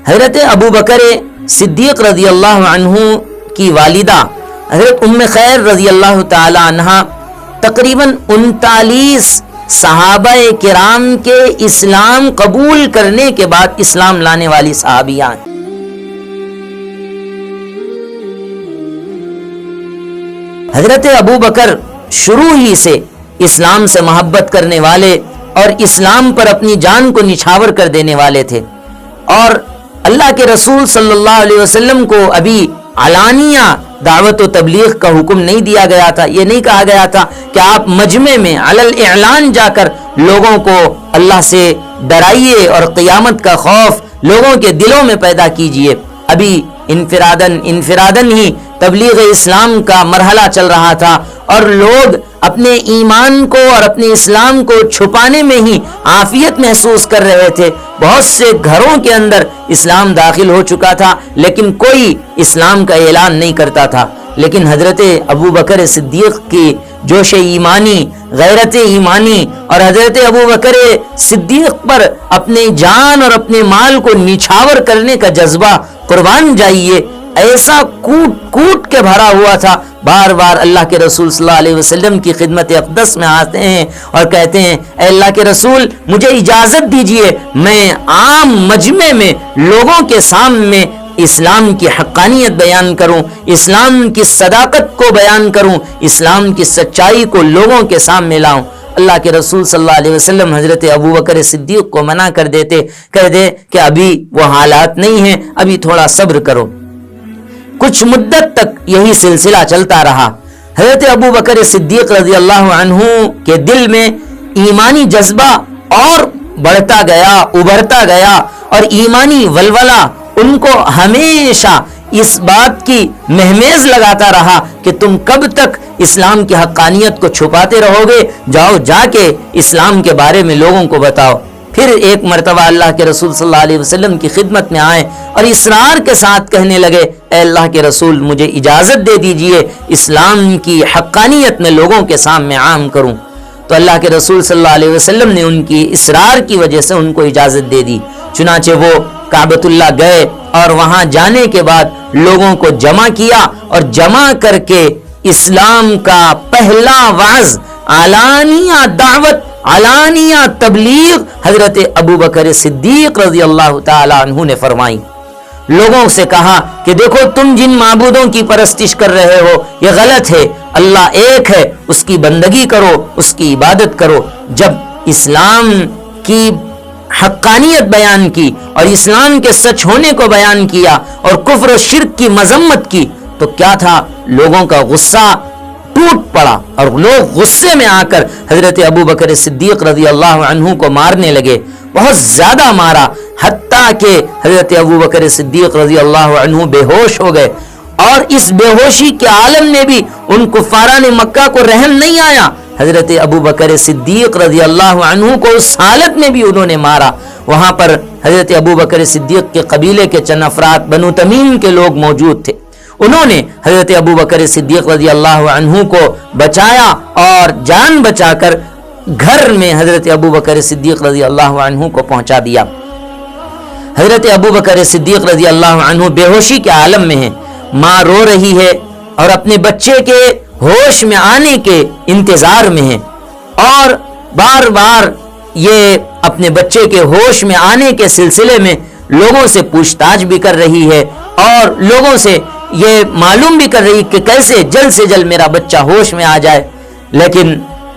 حضرت ابو بکر صدیق رضی اللہ عنہ کی والدہ حضرت ام خیر رضی اللہ تعالی عنہا تقریباً 39 صحابہ کرام کے اسلام قبول کرنے کے بعد اسلام لانے والی صحابیاں ہیں۔ حضرت ابو بکر شروع ہی سے اسلام سے محبت کرنے والے اور اسلام پر اپنی جان کو نچھاور کر دینے والے تھے، اور اللہ کے رسول صلی اللہ علیہ وسلم کو ابھی علانیہ دعوت و تبلیغ کا حکم نہیں دیا گیا تھا۔ یہ نہیں کہا گیا تھا کہ آپ مجمع میں علی الاعلان جا کر لوگوں کو اللہ سے ڈرائیے اور قیامت کا خوف لوگوں کے دلوں میں پیدا کیجئے۔ ابھی انفرادن ہی تبلیغ اسلام کا مرحلہ چل رہا تھا، اور لوگ اپنے ایمان کو اور اپنے اسلام کو چھپانے میں ہی عافیت محسوس کر رہے تھے۔ بہت سے گھروں کے اندر اسلام داخل ہو چکا تھا، لیکن کوئی اسلام کا اعلان نہیں کرتا تھا۔ لیکن حضرت ابو بکر صدیق کی جوش ایمانی، غیرت ایمانی، اور حضرت ابو بکر صدیق پر اپنے جان اور اپنے مال کو نچھاور کرنے کا جذبہ، قربان جائیے، ایسا کوٹ کوٹ کے بھرا ہوا تھا۔ بار بار اللہ کے رسول صلی اللہ علیہ وسلم کی خدمت اقدس میں آتے ہیں اور کہتے ہیں، اے اللہ کے رسول مجھے اجازت دیجئے میں عام مجمع میں لوگوں کے سامنے اسلام کی حقانیت بیان کروں، اسلام کی صداقت کو بیان کروں، اسلام کی سچائی کو لوگوں کے سامنے لاؤں۔ اللہ کے رسول صلی اللہ علیہ وسلم حضرت ابو بکر صدیق کو منع کر دیتے، کہہ دے کہ ابھی وہ حالات نہیں ہیں، ابھی تھوڑا صبر کرو۔ کچھ مدت تک یہی سلسلہ چلتا رہا۔ حضرت ابو بکر صدیق رضی اللہ عنہ کے دل میں ایمانی جذبہ اور بڑھتا گیا، ابھرتا گیا، اور ایمانی ولولہ ان کو ہمیشہ اس بات کی مہمیز لگاتا رہا کہ تم کب تک اسلام کی حقانیت کو چھپاتے رہو گے، جاؤ جا کے اسلام کے بارے میں لوگوں کو بتاؤ۔ پھر ایک مرتبہ اللہ کے رسول صلی اللہ علیہ وسلم کی خدمت میں آئے اور اصرار کے ساتھ کہنے لگے، اے اللہ کے رسول مجھے اجازت دے دیجئے اسلام کی حقانیت میں لوگوں کے سامنے عام کروں۔ تو اللہ کے رسول صلی اللہ علیہ وسلم نے ان کی اصرار کی وجہ سے ان کو اجازت دے دی۔ چنانچہ وہ کعبۃ اللہ گئے اور وہاں جانے کے بعد لوگوں کو جمع کیا، اور جمع کر کے اسلام کا پہلا وعظ، علانیہ دعوت، علانیہ تبلیغ حضرت ابو بکر صدیق رضی اللہ تعالی عنہ نے فرمائی۔ لوگوں سے کہا کہ دیکھو تم جن معبودوں کی پرستش کر رہے ہو یہ غلط ہے، اللہ ایک ہے، اس کی بندگی کرو، اس کی عبادت کرو۔ جب اسلام کی حقانیت بیان کی اور اسلام کے سچ ہونے کو بیان کیا اور کفر و شرک کی مذمت کی تو کیا تھا، لوگوں کا غصہ ٹوٹ پڑا اور لوگ غصے میں آ کر حضرت ابو بکر صدیق رضی اللہ عنہ کو مارنے لگے، بہت زیادہ مارا، حتیٰ کہ حضرت ابو بکر صدیق رضی اللہ عنہ بے ہوش ہو گئے۔ اور اس بے ہوشی کے عالم میں بھی ان کفاران مکہ کو رحم نہیں آیا، حضرت ابو بکر صدیق رضی اللہ عنہ کو اس حالت میں بھی انہوں نے مارا۔ وہاں پر حضرت ابو بکر صدیق کے قبیلے کے چند افراد بنو تمیم کے لوگ موجود تھے، انہوں نے حضرت ابو بکر صدیق رضی اللہ عنہ کو بچایا اور جان بچا کر گھر میں حضرت ابو بکر صدیق رضی اللہ عنہ کو پہنچا دیا۔ حضرت ابو بکر صدیق رضی اللہ عنہ بے ہوشی کے عالم میں ہیں، ماں رو رہی ہے اور اپنے بچے کے ہوش میں آنے کے انتظار میں ہیں، اور بار بار یہ اپنے بچے کے ہوش میں آنے کے سلسلے میں لوگوں سے پوچھ تاچھ بھی کر رہی ہے اور لوگوں سے یہ معلوم بھی کر رہی کہ کیسے جلد سے جلد میرا بچہ ہوش میں آ جائے۔ لیکن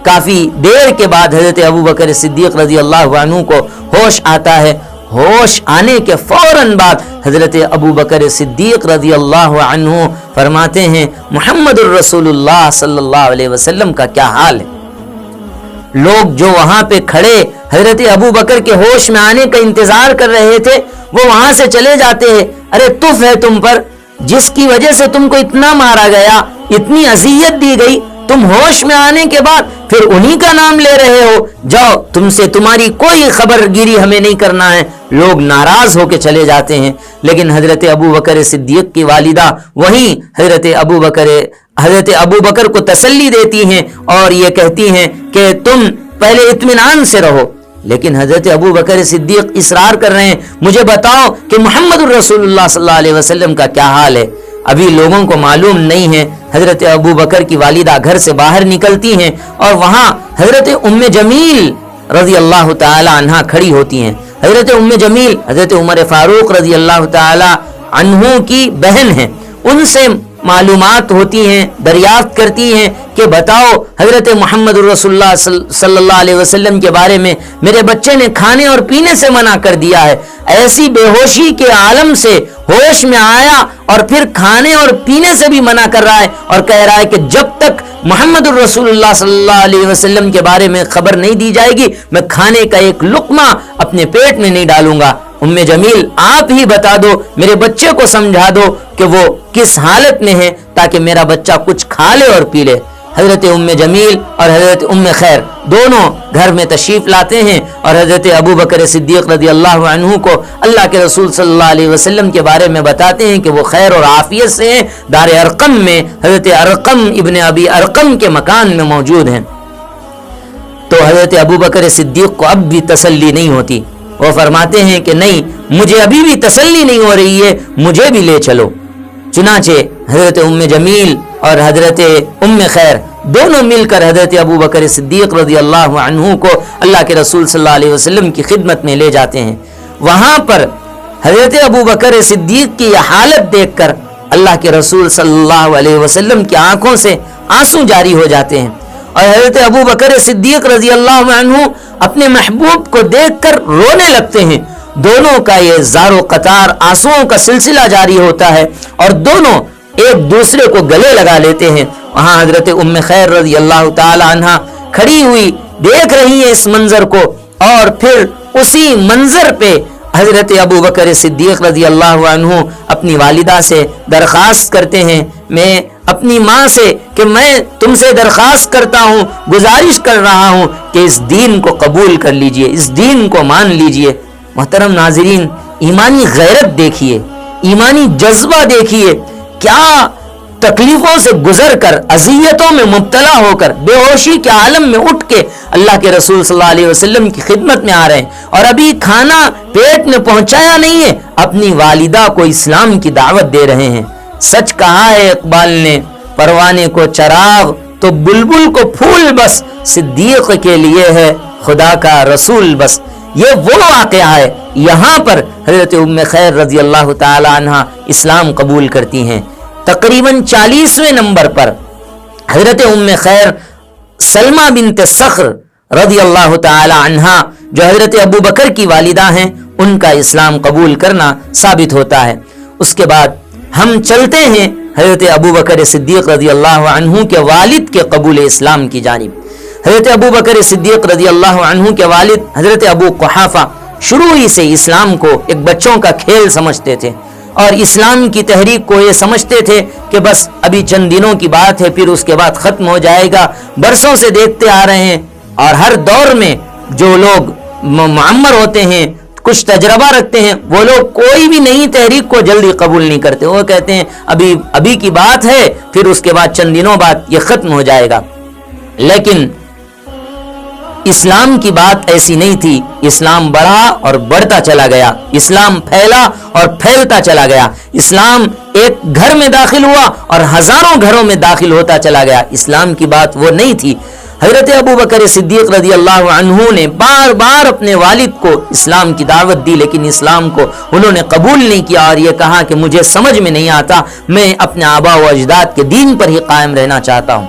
کافی دیر کے بعد حضرت ابو بکر صدیق رضی اللہ عنہ کو ہوش آتا ہے۔ ہوش آنے کے فوراً بعد حضرت ابو بکر صدیق رضی اللہ عنہ فرماتے ہیں، محمد الرسول اللہ صلی اللہ علیہ وسلم کا کیا حال ہے۔ لوگ جو وہاں پہ کھڑے حضرت ابو بکر کے ہوش میں آنے کا انتظار کر رہے تھے وہ وہاں سے چلے جاتے ہیں، ارے تف ہے تم پر، جس کی وجہ سے تم کو اتنا مارا گیا، اتنی اذیت دی گئی، تم ہوش میں آنے کے بعد پھر انہی کا نام لے رہے ہو، جاؤ تم سے تمہاری کوئی خبر گیری ہمیں نہیں کرنا ہے۔ لوگ ناراض ہو کے چلے جاتے ہیں، لیکن حضرت ابو بکر صدیق کی والدہ وہیں حضرت ابو بکر کو تسلی دیتی ہیں اور یہ کہتی ہیں کہ تم پہلے اطمینان سے رہو، لیکن حضرت ابو بکر صدیق اصرار کر رہے ہیں مجھے بتاؤ کہ محمد الرسول اللہ صلی اللہ علیہ وسلم کا کیا حال ہے۔ ابھی لوگوں کو معلوم نہیں ہے۔ حضرت ابو بکر کی والدہ گھر سے باہر نکلتی ہیں اور وہاں حضرت ام جمیل رضی اللہ تعالی عنہا کھڑی ہوتی ہیں۔ حضرت ام جمیل حضرت عمر فاروق رضی اللہ تعالی عنہ کی بہن ہیں، ان سے معلومات ہوتی ہیں، دریافت کرتی ہیں کہ بتاؤ حضرت محمد الرسول اللہ صلی اللہ علیہ وسلم کے بارے میں میرے بچے نے کھانے اور پینے سے منع کر دیا ہے، ایسی بے ہوشی کے عالم سے ہوش میں آیا اور پھر کھانے اور پینے سے بھی منع کر رہا ہے اور کہہ رہا ہے کہ جب تک محمد الرسول اللہ صلی اللہ علیہ وسلم کے بارے میں خبر نہیں دی جائے گی میں کھانے کا ایک لقمہ اپنے پیٹ میں نہیں ڈالوں گا۔ ام جمیل آپ ہی بتا دو، میرے بچے کو سمجھا دو کہ وہ کس حالت میں ہے تاکہ میرا بچہ کچھ کھا لے اور پی لے۔ حضرت ام جمیل اور حضرت ام خیر دونوں گھر میں تشریف لاتے ہیں اور حضرت ابو بکر صدیق رضی اللہ عنہ کو اللہ کے رسول صلی اللہ علیہ وسلم کے بارے میں بتاتے ہیں کہ وہ خیر اور عافیت سے ہیں، دار ارقم میں حضرت ارقم ابن ابی ارقم کے مکان میں موجود ہیں۔ تو حضرت ابو بکر صدیق کو اب بھی تسلی نہیں ہوتی، وہ فرماتے ہیں کہ نہیں، مجھے ابھی بھی تسلی نہیں ہو رہی ہے، مجھے بھی لے چلو۔ چنانچہ حضرت ام جمیل اور حضرت ام خیر دونوں مل کر حضرت ابو بکر صدیق رضی اللہ عنہ کو اللہ کے رسول صلی اللہ علیہ وسلم کی خدمت میں لے جاتے ہیں۔ وہاں پر حضرت ابو بکر صدیق کی یہ حالت دیکھ کر اللہ کے رسول صلی اللہ علیہ وسلم کی آنکھوں سے آنسو جاری ہو جاتے ہیں اور حضرت ابو بکر صدیق رضی اللہ عنہ اپنے محبوب کو دیکھ کر رونے لگتے ہیں۔ دونوں کا یہ زار و قطار آنسوؤں کا سلسلہ جاری ہوتا ہے اور دونوں ایک دوسرے کو گلے لگا لیتے ہیں۔ وہاں حضرت ام خیر رضی اللہ تعالی عنہا کھڑی ہوئی دیکھ رہی ہیں اس منظر کو، اور پھر اسی منظر پہ حضرت ابو بکر صدیق رضی اللہ عنہ اپنی والدہ سے درخواست کرتے ہیں، میں اپنی ماں سے کہ میں تم سے درخواست کرتا ہوں، گزارش کر رہا ہوں کہ اس دین کو قبول کر لیجئے، اس دین کو مان لیجئے۔ محترم ناظرین، ایمانی غیرت دیکھیے، ایمانی جذبہ دیکھیے، کیا تکلیفوں سے گزر کر، اذیتوں میں مبتلا ہو کر، بے ہوشی کے عالم میں اٹھ کے اللہ کے رسول صلی اللہ علیہ وسلم کی خدمت میں آ رہے ہیں اور ابھی کھانا پیٹ میں پہنچایا نہیں ہے، اپنی والدہ کو اسلام کی دعوت دے رہے ہیں۔ سچ کہا ہے اقبال نے، پروانے کو چراغ تو بلبل کو پھول بس، صدیق کے لیے ہے خدا کا رسول بس۔ یہ وہ واقعہ ہے، یہاں پر حضرت ام خیر رضی اللہ تعالی عنہ اسلام قبول کرتی ہیں۔ تقریباً 40ویں نمبر پر حضرت ام خیر سلمہ بنت صخر رضی اللہ تعالی عنہا جو حضرت ابو بکر کی والدہ ہیں، ان کا اسلام قبول کرنا ثابت ہوتا ہے۔ اس کے بعد ہم چلتے ہیں حضرت ابو بکر صدیق رضی اللہ عنہ کے والد کے قبول اسلام کی جانب۔ حضرت ابو بکر صدیق رضی اللہ عنہ کے والد حضرت ابو قحافہ شروع ہی سے اسلام کو ایک بچوں کا کھیل سمجھتے تھے اور اسلام کی تحریک کو یہ سمجھتے تھے کہ بس ابھی چند دنوں کی بات ہے، پھر اس کے بعد ختم ہو جائے گا۔ برسوں سے دیکھتے آ رہے ہیں اور ہر دور میں جو لوگ معمر ہوتے ہیں، کچھ تجربہ رکھتے ہیں، وہ لوگ کوئی بھی نئی تحریک کو جلدی قبول نہیں کرتے۔ وہ کہتے ہیں ابھی کی بات ہے، پھر اس کے بعد چند دنوں بعد یہ ختم ہو جائے گا۔ لیکن اسلام کی بات ایسی نہیں تھی، اسلام بڑھا اور بڑھتا چلا گیا، اسلام پھیلا اور پھیلتا چلا گیا، اسلام ایک گھر میں داخل ہوا اور ہزاروں گھروں میں داخل ہوتا چلا گیا۔ اسلام کی بات وہ نہیں تھی۔ حضرت ابو بکر صدیق رضی اللہ عنہ نے بار بار اپنے والد کو اسلام کی دعوت دی، لیکن اسلام کو انہوں نے قبول نہیں کیا اور یہ کہا کہ مجھے سمجھ میں نہیں آتا، میں اپنے آبا و اجداد کے دین پر ہی قائم رہنا چاہتا ہوں۔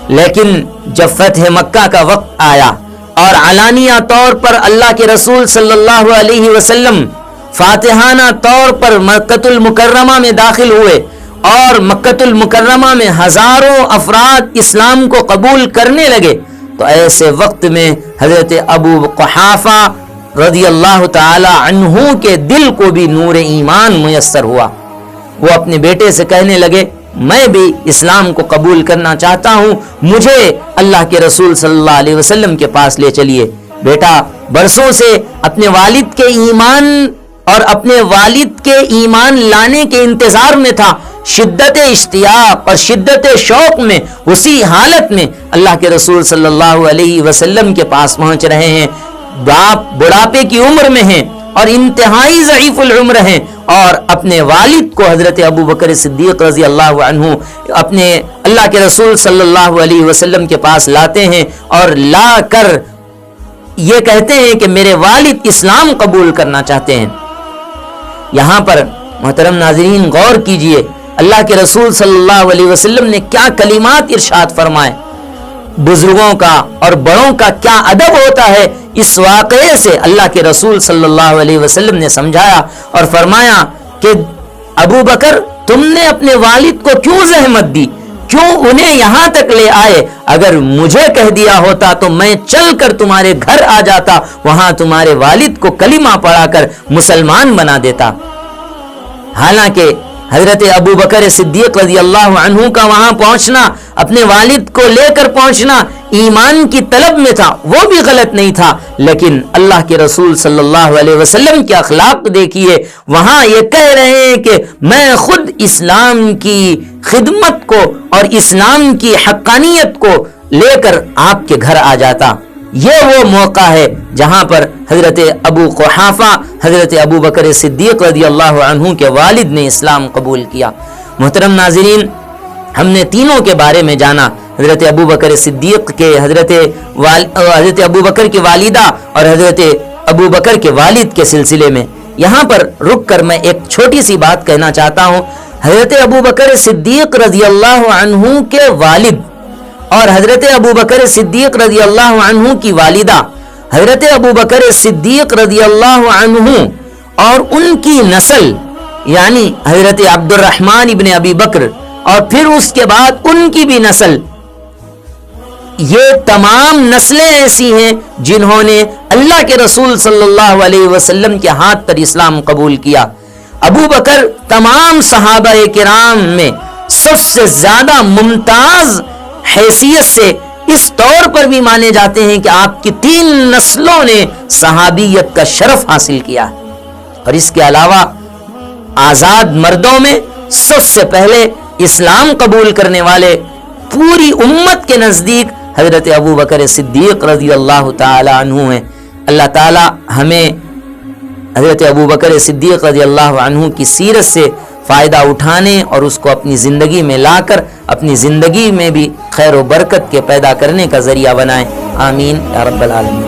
لیکن جب فتح مکہ کا وقت آیا اور علانیہ طور پر اللہ کے رسول صلی اللہ علیہ وسلم فاتحانہ طور پر مکۃ المکرمہ میں داخل ہوئے اور مکۃ المکرمہ میں ہزاروں افراد اسلام کو قبول کرنے لگے، تو ایسے وقت میں حضرت ابو قحافہ رضی اللہ تعالی عنہ کے دل کو بھی نور ایمان میسر ہوا۔ وہ اپنے بیٹے سے کہنے لگے، میں بھی اسلام کو قبول کرنا چاہتا ہوں، مجھے اللہ کے رسول صلی اللہ علیہ وسلم کے پاس لے چلیے۔ بیٹا برسوں سے اپنے والد کے ایمان اور اپنے والد کے ایمان لانے کے انتظار میں تھا، شدت اشتیاق اور شدت شوق میں، اسی حالت میں اللہ کے رسول صلی اللہ علیہ وسلم کے پاس پہنچ رہے ہیں۔ باپ بڑھاپے کی عمر میں ہیں اور انتہائی ضعیف العمر ہیں، اور اپنے والد کو حضرت ابو بکر صدیق رضی اللہ عنہ اپنے اللہ کے رسول صلی اللہ علیہ وسلم کے پاس لاتے ہیں، اور لا کر یہ کہتے ہیں کہ میرے والد اسلام قبول کرنا چاہتے ہیں۔ یہاں پر محترم ناظرین غور کیجئے، اللہ کے رسول صلی اللہ علیہ وسلم نے کیا کلمات ارشاد فرمائے، بزرگوں کا اور بڑوں کا کیا ادب ہوتا ہے، اس واقعے سے اللہ کے رسول صلی اللہ علیہ وسلم نے سمجھایا اور فرمایا کہ ابو بکر تم نے اپنے والد کو کیوں زحمت دی، کیوں انہیں یہاں تک لے آئے؟ اگر مجھے کہہ دیا ہوتا تو میں چل کر تمہارے گھر آ جاتا، وہاں تمہارے والد کو کلمہ پڑھا کر مسلمان بنا دیتا۔ حالانکہ حضرت ابو بکر صدیق رضی اللہ عنہ کا وہاں پہنچنا، اپنے والد کو لے کر پہنچنا ایمان کی طلب میں تھا، وہ بھی غلط نہیں تھا، لیکن اللہ کے رسول صلی اللہ علیہ وسلم کے اخلاق دیکھیے، وہاں یہ کہہ رہے ہیں کہ میں خود اسلام کی خدمت کو اور اسلام کی حقانیت کو لے کر آپ کے گھر آ جاتا۔ یہ وہ موقع ہے جہاں پر حضرت ابو قحافہ حضرت ابو بکر صدیق رضی اللہ عنہ کے والد نے اسلام قبول کیا۔ محترم ناظرین، ہم نے تینوں کے بارے میں جانا، حضرت ابو بکر صدیق کے، حضرت ابو بکر کی والدہ اور حضرت ابو بکر کے والد کے سلسلے میں۔ یہاں پر رک کر میں ایک چھوٹی سی بات کہنا چاہتا ہوں۔ حضرت ابو بکر صدیق رضی اللہ عنہ کے والد اور حضرت ابو بکر صدیق رضی اللہ عنہ کی والدہ، حضرت ابو بکر صدیق رضی اللہ عنہ اور ان کی نسل، یعنی حضرت عبد الرحمن ابن ابی بکر اور پھر اس کے بعد ان کی بھی نسل، یہ تمام نسلیں ایسی ہیں جنہوں نے اللہ کے رسول صلی اللہ علیہ وسلم کے ہاتھ پر اسلام قبول کیا۔ ابو بکر تمام صحابہ کرام میں سب سے زیادہ ممتاز حیثیت سے اس طور پر بھی مانے جاتے ہیں کہ آپ کی 3 نسلوں نے صحابیت کا شرف حاصل کیا، اور اس کے علاوہ آزاد مردوں میں سب سے پہلے اسلام قبول کرنے والے پوری امت کے نزدیک حضرت ابو بکر صدیق رضی اللہ تعالی عنہ ہیں۔ اللہ تعالی ہمیں حضرت ابو بکر صدیق رضی اللہ عنہ کی سیرت سے فائدہ اٹھانے اور اس کو اپنی زندگی میں لا کر اپنی زندگی میں بھی خیر و برکت کے پیدا کرنے کا ذریعہ بنائیں۔ آمین یا رب العالمین۔